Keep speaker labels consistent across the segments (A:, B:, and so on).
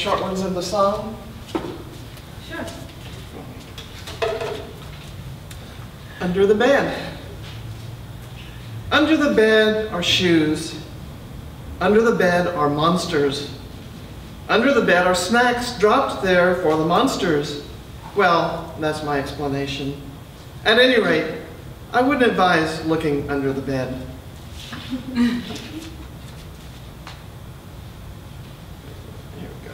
A: short ones in the song?
B: Sure.
A: Under the bed. Under the bed are shoes. Under the bed are monsters. Under the bed are snacks dropped there for the monsters. Well, that's my explanation. At any rate, I wouldn't advise looking under the bed. Here we go.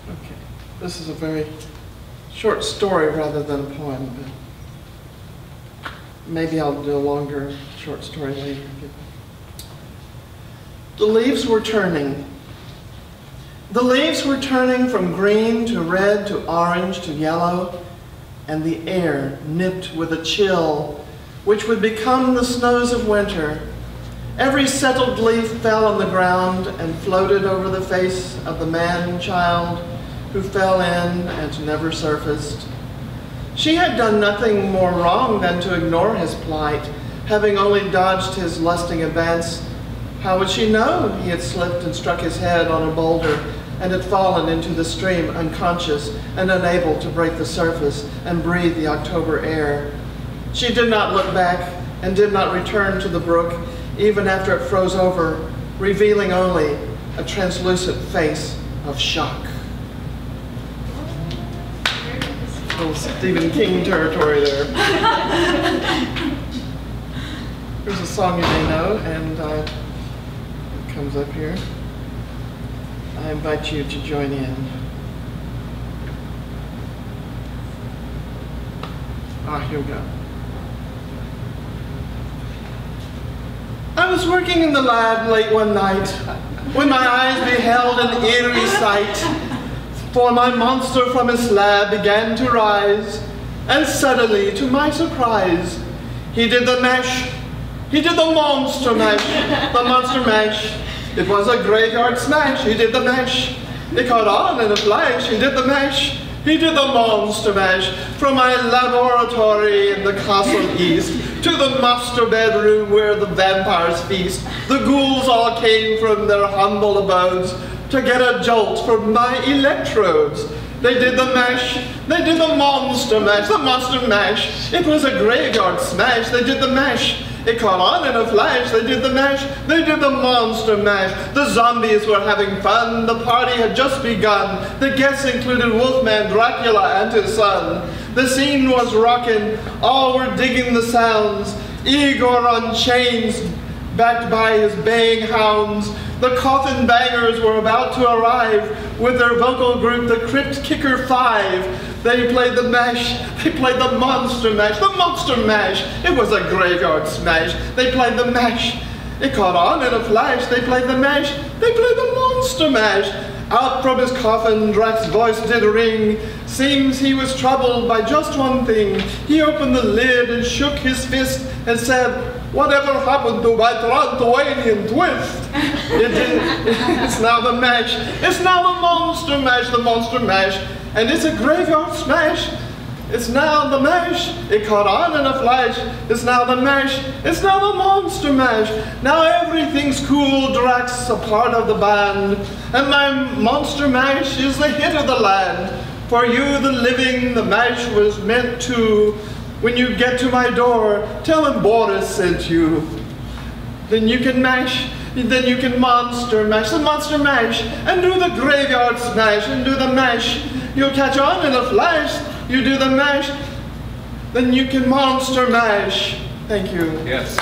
A: Okay, this is a very short story rather than a poem, but maybe I'll do a longer short story later. The leaves were turning. The leaves were turning from green to red to orange to yellow, and the air nipped with a chill which would become the snows of winter. Every settled leaf fell on the ground and floated over the face of the man-child who fell in and never surfaced. She had done nothing more wrong than to ignore his plight, having only dodged his lusting advance. How would she know he had slipped and struck his head on a boulder and had fallen into the stream unconscious and unable to break the surface and breathe the October air? She did not look back and did not return to the brook even after it froze over, revealing only a translucent face of shock. A little Stephen King territory there. Here's a song you may know, and it comes up here. I invite you to join in. Here we go. I was working in the lab late one night when my eyes beheld an eerie sight. For my monster from his slab began to rise, and suddenly, to my surprise, he did the mash. He did the monster mash, the monster mash. It was a graveyard smash. He did the mash. It caught on in a flash. He did the mash. He did the monster mash. From my laboratory in the castle east to the master bedroom where the vampires feast, the ghouls all came from their humble abodes to get a jolt from my electrodes. They did the mash, they did the monster mash, the monster mash. It was a graveyard smash, they did the mash. It caught on in a flash, they did the mash, they did the monster mash. The zombies were having fun, the party had just begun. The guests included Wolfman, Dracula, and his son. The scene was rockin', all were digging the sounds. Igor on chains, backed by his baying hounds. The coffin bangers were about to arrive with their vocal group, the Crypt Kicker 5. They played the mash, they played the monster mash, the monster mash. It was a graveyard smash. They played the mash. It caught on in a flash. They played the mash, they played the monster mash. Out from his coffin, Drac's voice did ring. Seems he was troubled by just one thing. He opened the lid and shook his fist and said, "Whatever happened to my Transylvanian twist?" It's now the mash. It's now the monster mash, the monster mash. And it's a graveyard smash. It's now the mash. It caught on in a flash. It's now the mash. It's now the monster mash. Now everything's cool. Drac's a part of the band. And my monster mash is the hit of the land. For you, the living, the mash was meant to. When you get to my door, tell him Boris sent you. Then you can mash, then you can monster mash, the monster mash, and do the graveyard smash, and do the mash. You'll catch on in a flash, you do the mash, then you can monster mash. Thank you.
C: Yes.